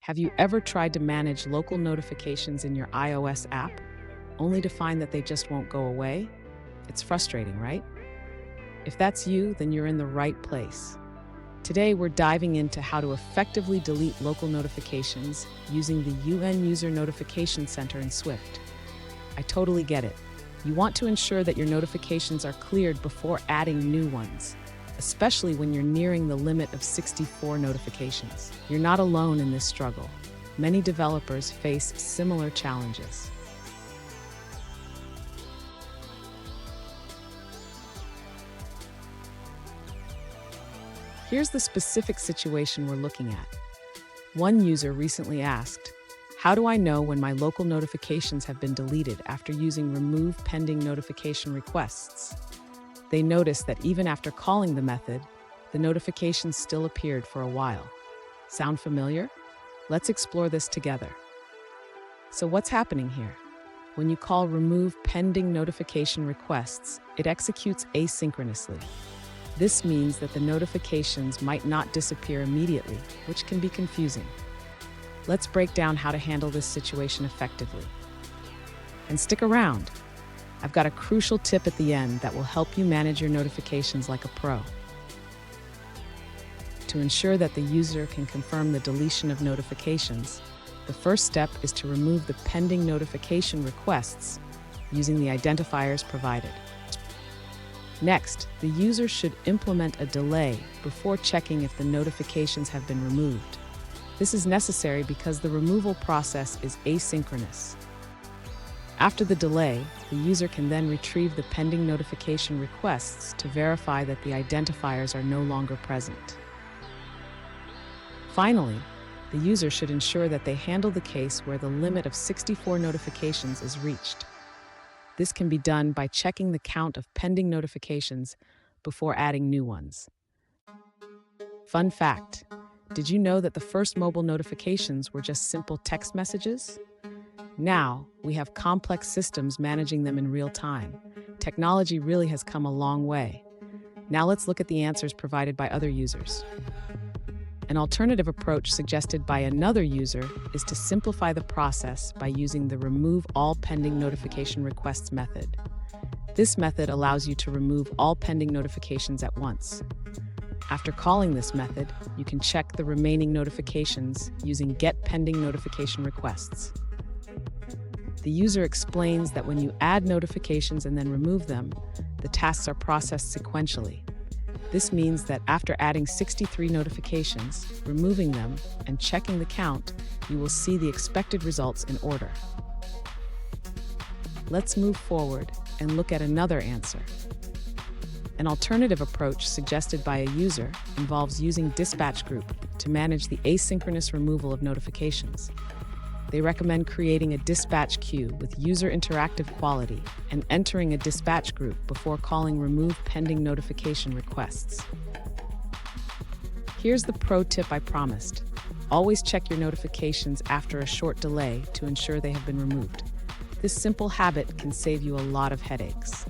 Have you ever tried to manage local notifications in your iOS app, only to find that they just won't go away? It's frustrating, right? If that's you, then you're in the right place. Today, we're diving into how to effectively delete local notifications using the UN User Notification Center in Swift. I totally get it. You want to ensure that your notifications are cleared before adding new ones, especially when you're nearing the limit of 64 notifications. You're not alone in this struggle. Many developers face similar challenges. Here's the specific situation we're looking at. One user recently asked, "How do I know when my local notifications have been deleted after using remove pending notification requests?" They noticed that even after calling the method, the notifications still appeared for a while. Sound familiar? Let's explore this together. So what's happening here? When you call remove pending notification requests, it executes asynchronously. This means that the notifications might not disappear immediately, which can be confusing. Let's break down how to handle this situation effectively. And stick around. I've got a crucial tip at the end that will help you manage your notifications like a pro. To ensure that the user can confirm the deletion of notifications, the first step is to remove the pending notification requests using the identifiers provided. Next, the user should implement a delay before checking if the notifications have been removed. This is necessary because the removal process is asynchronous. After the delay, the user can then retrieve the pending notification requests to verify that the identifiers are no longer present. Finally, the user should ensure that they handle the case where the limit of 64 notifications is reached. This can be done by checking the count of pending notifications before adding new ones. Fun fact, did you know that the first mobile notifications were just simple text messages? Now, we have complex systems managing them in real time. Technology really has come a long way. Now let's look at the answers provided by other users. An alternative approach suggested by another user is to simplify the process by using the remove all pending notification requests method. This method allows you to remove all pending notifications at once. After calling this method, you can check the remaining notifications using get pending notification requests. The user explains that when you add notifications and then remove them, the tasks are processed sequentially. This means that after adding 63 notifications, removing them, and checking the count, you will see the expected results in order. Let's move forward and look at another answer. An alternative approach suggested by a user involves using Dispatch Group to manage the asynchronous removal of notifications. They recommend creating a dispatch queue with user interactive quality and entering a dispatch group before calling remove pending notification requests. Here's the pro tip I promised. Always check your notifications after a short delay to ensure they have been removed. This simple habit can save you a lot of headaches.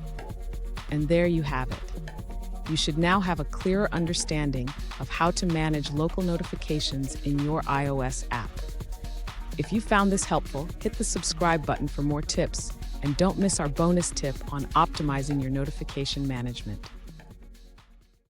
And there you have it. You should now have a clearer understanding of how to manage local notifications in your iOS app. If you found this helpful, hit the subscribe button for more tips, and don't miss our bonus tip on optimizing your notification management.